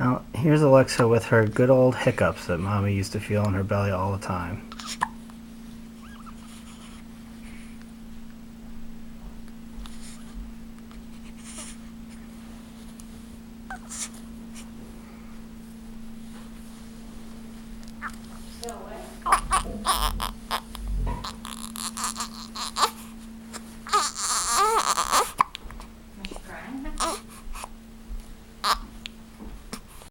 Now, here's Alexa with her good old hiccups that Mommy used to feel in her belly all the time. Still awake.